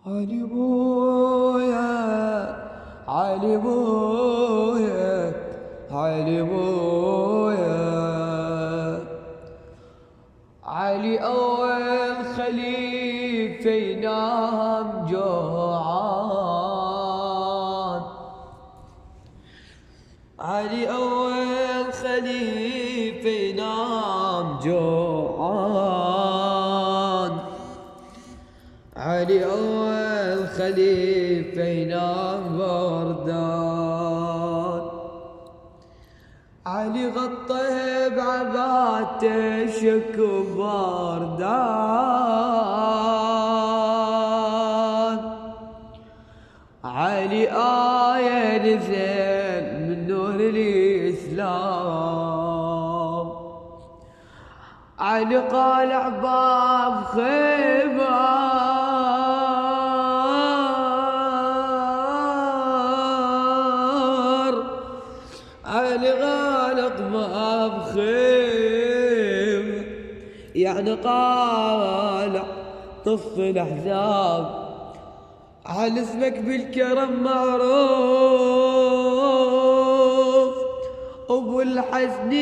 علي بويا علي بويا علي بويا علي أول خليفة ينام جوعان، علي أول خليفة ينام جوعان، علي أول خليفة ينام بردان، علي غطيه بعباته شك بردان، علي آية نزل من نور الإسلام، علي قالع باب خيبة علي غالق باب خيمة، يعني قالع طف الأحزاب، على اسمك بالكرم معروف أبو الحسنين،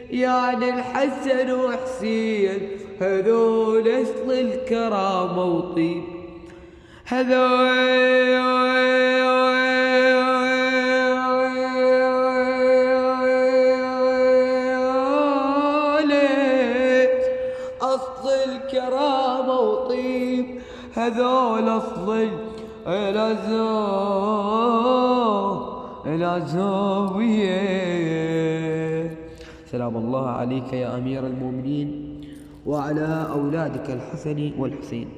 يعني الحسن وحسين هذول أصل الكرامة وطيب، هذول أصل الكرامة وطيب، هذول أصل العزوبية. سلام الله عليك يا أمير المؤمنين وعلى أولادك الحسن والحسين.